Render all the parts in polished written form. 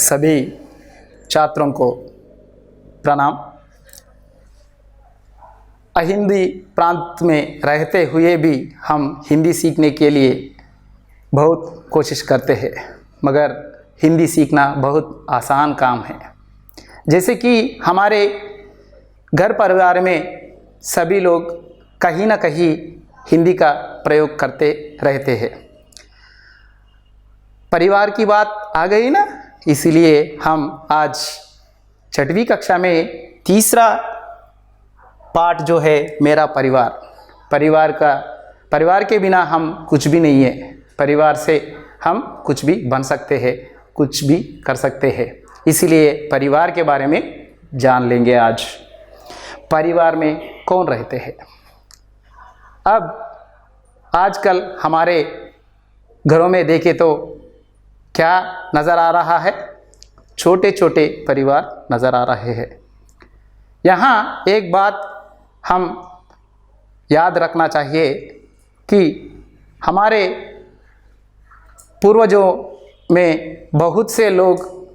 सभी छात्रों को प्रणाम। हिंदी प्रांत में रहते हुए भी हम हिंदी सीखने के लिए बहुत कोशिश करते हैं, मगर हिंदी सीखना बहुत आसान काम है। जैसे कि हमारे घर परिवार में सभी लोग कहीं ना कहीं हिंदी का प्रयोग करते रहते हैं। परिवार की बात आ गई ना, इसलिए हम आज 6वीं कक्षा में तीसरा पाठ जो है मेरा परिवार के बिना हम कुछ भी नहीं है। परिवार से हम कुछ भी बन सकते हैं, कुछ भी कर सकते हैं। इसलिए परिवार के बारे में जान लेंगे आज। परिवार में कौन रहते हैं? अब आजकल हमारे घरों में देखें तो क्या नज़र आ रहा है? छोटे छोटे परिवार नज़र आ रहे हैं। यहाँ एक बात हम याद रखना चाहिए कि हमारे पूर्वजों में बहुत से लोग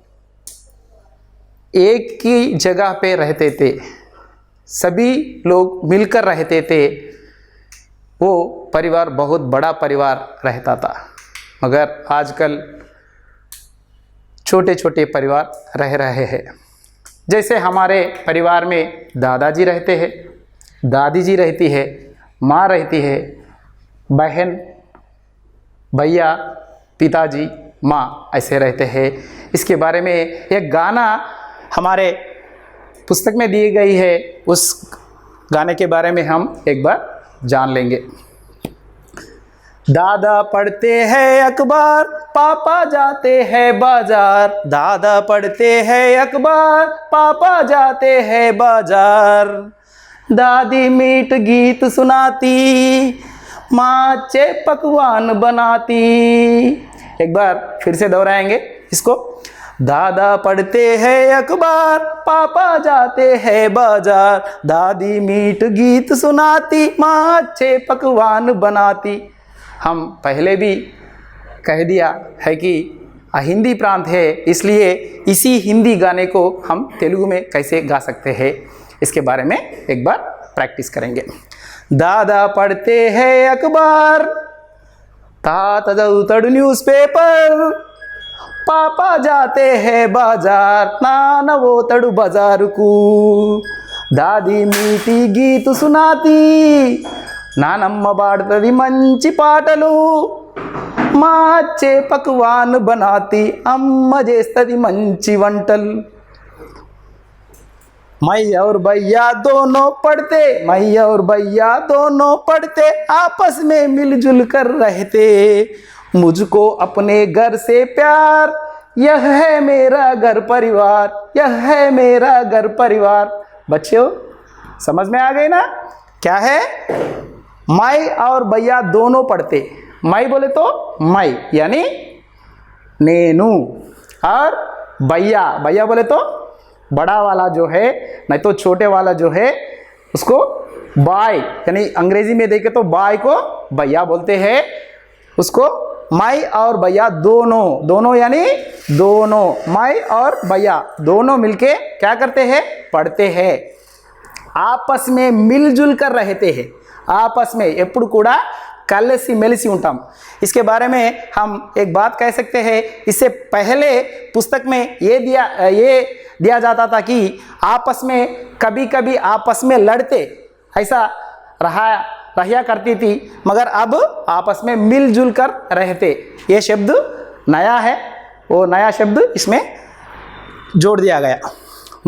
एक ही जगह पे रहते थे, सभी लोग मिलकर रहते थे। वो परिवार बहुत बड़ा परिवार रहता था, मगर आजकल छोटे छोटे परिवार रह रहे हैं। जैसे हमारे परिवार में दादाजी रहते हैं, दादी जी रहती है, माँ रहती है, बहन, भैया, पिताजी, माँ ऐसे रहते हैं। इसके बारे में एक गाना हमारे पुस्तक में दी गई है, उस गाने के बारे में हम एक बार जान लेंगे। दादा पढ़ते हैं अखबार, पापा जाते हैं बाजार। दादा पढ़ते हैं अखबार, पापा जाते हैं बाजार। दादी मीठ गीत सुनाती, माँ अच्छे पकवान बनाती। एक बार फिर से दोहराएंगे इसको। दादा पढ़ते हैं अखबार, पापा जाते हैं बाजार। दादी मीठ गीत सुनाती, माँ अच्छे पकवान बनाती। हम पहले भी कह दिया है कि हिंदी प्रांत है, इसलिए इसी हिंदी गाने को हम तेलुगु में कैसे गा सकते हैं, इसके बारे में एक बार प्रैक्टिस करेंगे। दादा पढ़ते हैं अखबार, तात चदुताडु न्यूज़ पेपर। पापा जाते हैं बाजार, नाना वोताडु बाजार को। दादी मीठी गीत सुनाती, నానమ్మ పాడుతుంది మంచి పాటలు। మా అచ్చే పక్వాన్ బనాతి, అమ్మ చేస్తుంది మంచి వంటలు। मैं और भैया दोनों पढ़ते, मैं और भैया दोनों पढ़ते, आपस में मिलजुल कर रहते। मुझको अपने घर से प्यार, यह है मेरा घर परिवार, यह है मेरा घर परिवार। बच्चों समझ में आ गई ना? क्या है? मैं और भैया दोनों पढ़ते। मैं बोले तो मैं यानी नेनू, और भैया, भैया बोले तो बड़ा वाला जो है, नहीं तो छोटे वाला जो है उसको बाय, यानी अंग्रेजी में देखे तो बाय को भैया बोलते हैं। उसको मैं और भैया दोनों, दोनों यानी दोनों, मैं और भैया दोनों मिलके क्या करते हैं? पढ़ते हैं। आपस में मिलजुल कर रहते हैं। आपस में ఎప్పుడు కూడా కలిసి మెలిసి ఉంటాం। इसके बारे में हम एक बात कह सकते हैं। इससे पहले पुस्तक में ये दिया जाता था कि आपस में कभी कभी आपस में लड़ते, ऐसा रहा करती थी, मगर अब आपस में मिलजुल कर रहते। ये शब्द नया है, वो नया शब्द इसमें जोड़ दिया गया।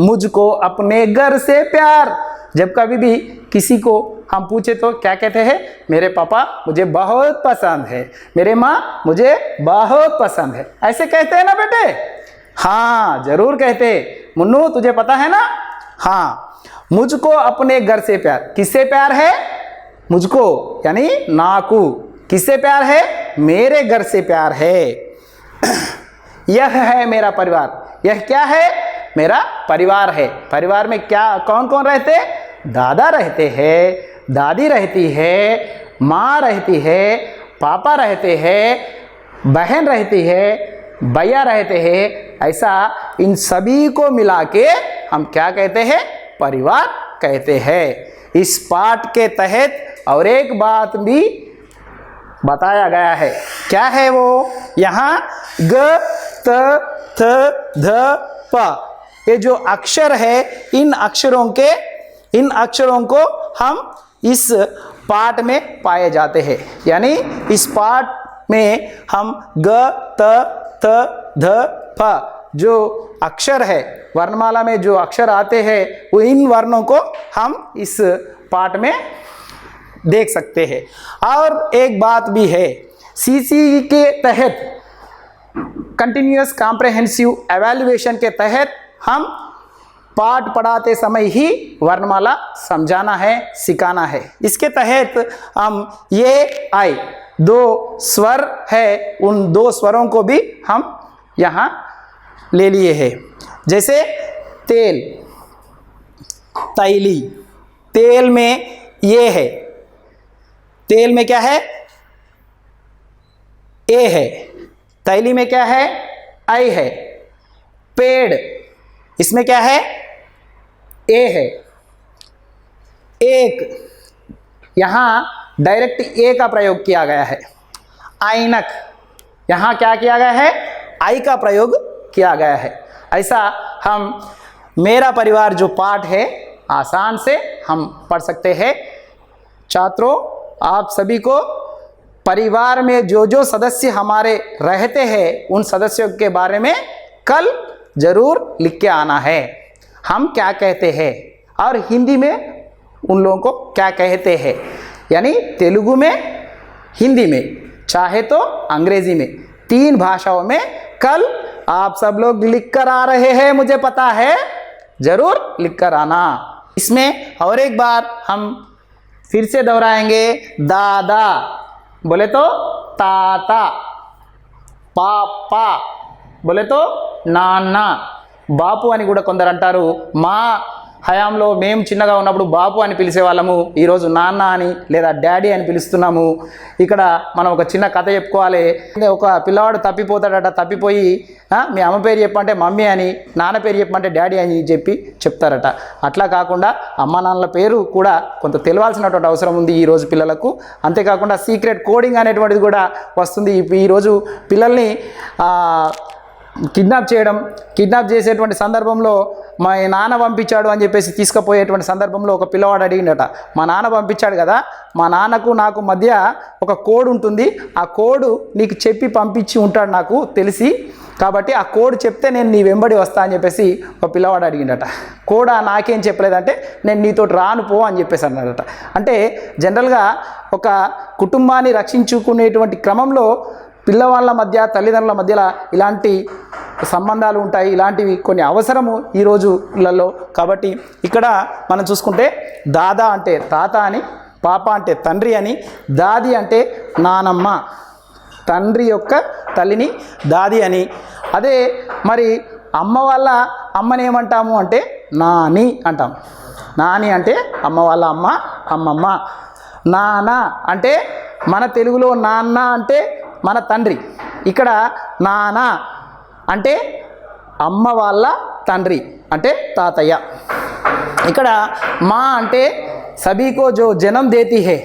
मुझको अपने घर से प्यार, जब कभी भी किसी को हम पूछे तो क्या कहते हैं? मेरे पापा मुझे बहुत पसंद है, मेरे माँ मुझे बहुत पसंद है, ऐसे कहते हैं ना बेटे? हाँ जरूर कहते। मुन्नू तुझे पता है ना? हाँ। मुझको अपने घर से प्यार, किससे प्यार है? मुझको यानी नाकू। किससे प्यार है? मेरे घर से प्यार है। यह है मेरा परिवार। यह क्या है? मेरा परिवार है। परिवार में क्या कौन कौन रहते? दादा रहते हैं, दादी रहती है, माँ रहती है, पापा रहते हैं, बहन रहती है, भैया रहते हैं, ऐसा इन सभी को मिला के हम क्या कहते हैं, परिवार कहते हैं। इस पाठ के तहत और एक बात भी बताया गया है, क्या है वो, यहाँ ग त थ ध प ये जो अक्षर है, इन अक्षरों को हम इस पाठ में पाए जाते हैं। यानी इस पाठ में हम ग त थ ध प जो अक्षर है, वर्णमाला में जो अक्षर आते हैं, वो इन वर्णों को हम इस पाठ में देख सकते हैं। और एक बात भी है, सीसी के तहत कंटिन्यूअस कॉम्प्रहेंसिव एवेल्युएशन के तहत हम पाठ पढ़ाते समय ही वर्णमाला समझाना है, सिखाना है। इसके तहत हम ये आई 2 स्वर है, उन 2 स्वरों को भी हम यहाँ ले लिए हैं। जैसे तेल, तैली, तेल में ये है, तेल में क्या है, ए है, तैली में क्या है, आई है। पेड़, इसमें क्या है, ए है। एक, यहां डायरेक्ट ए का प्रयोग किया गया है। ऐनक, यहां क्या किया गया है, आई का प्रयोग किया गया है। ऐसा हम मेरा परिवार जो पाठ है आसान से हम पढ़ सकते हैं। छात्रों, आप सभी को परिवार में जो जो सदस्य हमारे रहते हैं, उन सदस्यों के बारे में कल जरूर लिख के आना है। हम क्या कहते हैं और हिंदी में उन लोगों को क्या कहते हैं, यानी तेलुगु में, हिंदी में, चाहे तो अंग्रेजी में, 3 भाषाओं में कल आप सब लोग लिख कर आ रहे हैं, मुझे पता है, जरूर लिख कर आना। इसमें और एक बार हम फिर से दोहराएंगे, दादा बोले तो ताता, पापा बोले तो నాన్న, బాపు అని కూడా కొందరు అంటారు. మా హయాంలో మేము చిన్నగా ఉన్నప్పుడు బాపు అని పిలిచేవాళ్ళము, ఈరోజు నాన్న అని లేదా డాడీ అని పిలుస్తున్నాము. ఇక్కడ మనం ఒక చిన్న కథ చెప్పుకోవాలి. ఒక పిల్లవాడు తప్పిపోతాడట, తప్పిపోయి మీ అమ్మ పేరు చెప్పంటే మమ్మీ అని, నాన్న పేరు చెప్పంటే డాడీ అని చెప్తారట. అట్లా కాకుండా అమ్మ నాన్నల పేరు కూడా కొంత తెలియాల్సినటువంటి అవసరం ఉంది ఈరోజు పిల్లలకు. అంతేకాకుండా సీక్రెట్ కోడింగ్ అనేటువంటిది కూడా వస్తుంది. ఈరోజు పిల్లల్ని కిడ్నాప్ చేసేటువంటి సందర్భంలో మా నాన్న పంపించాడు అని చెప్పేసి తీసుకుపోయేటువంటి సందర్భంలో ఒక పిల్లవాడు అడిగిండట, మా నాన్న పంపించాడు కదా, మా నాన్నకు నాకు మధ్య ఒక కోడ్ ఉంటుంది, ఆ కోడ్ నీకు చెప్పి పంపించి ఉంటాడు నాకు తెలిసి, కాబట్టి ఆ కోడ్ చెప్తే నేను నీ వెంబడి వస్తా అని చెప్పేసి ఒక పిల్లవాడు అడిగిండట. కోడ్ నాకేం చెప్పలేదంటే నేను నీతో రాను పో అని చెప్పేసి అన్నాడట. అంటే జనరల్గా ఒక కుటుంబాన్ని రక్షించుకునేటువంటి క్రమంలో పిల్లవాళ్ళ మధ్య, తల్లిదండ్రుల మధ్యలో ఇలాంటి సంబంధాలు ఉంటాయి, ఇలాంటివి కొన్ని అవసరము ఈ రోజులలో. కాబట్టి ఇక్కడ మనం చూసుకుంటే దాదా అంటే తాత అని, పాప అంటే తండ్రి అని, దాది అంటే నానమ్మ, తండ్రి యొక్క తల్లిని దాది అని. అదే మరి అమ్మ వాళ్ళ అమ్మని ఏమంటాము అంటే నాని అంటాం. నాని అంటే అమ్మ వాళ్ళ అమ్మ, అమ్మమ్మ. నాన్న అంటే మన తెలుగులో నాన్న అంటే మన తండ్రి, ఇక్కడ నాన్న అంటే అమ్మ వాళ్ళ తండ్రి అంటే తాతయ్య. ఇక్కడ माँ అంటే सभी को जो जन्म देती है,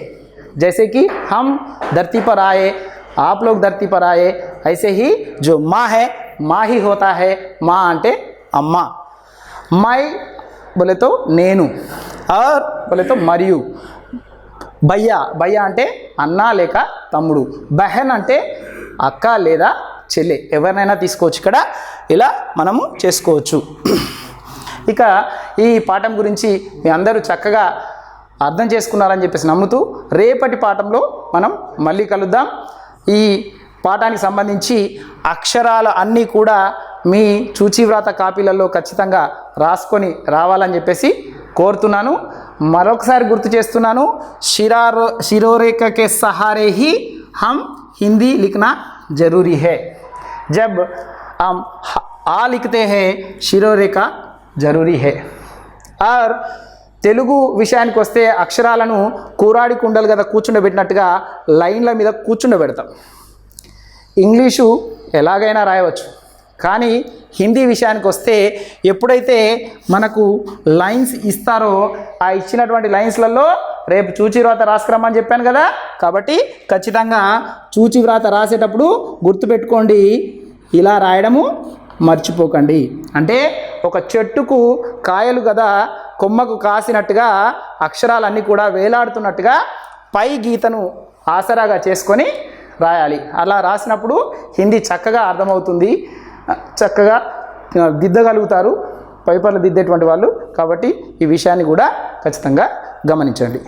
जैसे कि हम धरती पर आए, आप लोग धरती पर आए, ऐसे ही जो माँ है माँ ही होता है. माँ అంటే అమ్మ. మై बोले तो నేను, और बोले तो మరియు. భయ్యా, భయ్యా అంటే అన్న లేక తమ్ముడు. బహన్ అంటే అక్క లేదా చెల్లె, ఎవరినైనా తీసుకోవచ్చు. ఇక్కడ ఇలా మనము చేసుకోవచ్చు. ఇక ఈ పాఠం గురించి మీ అందరూ చక్కగా అర్థం చేసుకున్నారని చెప్పేసి నమ్ముతూ రేపటి పాఠంలో మనం మళ్ళీ కలుద్దాం. ఈ పాఠానికి సంబంధించి అక్షరాలు అన్నీ కూడా మీ చూచివ్రాత కాపీలలో ఖచ్చితంగా రాసుకొని రావాలని చెప్పేసి కోరుతున్నాను. మరొకసారి గుర్తు చేస్తున్నాను, शिरोरेख के सहारे ही हम हिंदी लिखना ज़रूरी है. जब हम आ लिखते हैं शिरोरेख ज़रूरी है. और తెలుగు విషయానికి వస్తే అక్షరాలను కూరాడి కుండలు కదా కూర్చుండబెట్టినట్టుగా లైన్ల మీద కూర్చుండబెడతాం. ఇంగ్లీషు ఎలాగైనా రాయవచ్చు, కానీ హిందీ విషయానికి వస్తే ఎప్పుడైతే మనకు లైన్స్ ఇస్తారో ఆ ఇచ్చినటువంటి లైన్స్లలో రేపు చూచివ్రాత రాసుకురమ్మని చెప్పాను కదా, కాబట్టి ఖచ్చితంగా చూచివ్రాత రాసేటప్పుడు గుర్తుపెట్టుకోండి, ఇలా రాయడము మర్చిపోకండి. అంటే ఒక చెట్టుకు కాయలు కదా కొమ్మకు కాసినట్టుగా అక్షరాలన్నీ కూడా వేలాడుతున్నట్టుగా పై గీతను ఆసరాగా చేసుకొని రాయాలి. అలా రాసినప్పుడు హిందీ చక్కగా అర్థమవుతుంది, చక్కగా దిద్దగలుగుతారు పేపర్లు దిద్దేటువంటి వాళ్ళు. కాబట్టి ఈ విషయాన్ని కూడా ఖచ్చితంగా గమనించండి.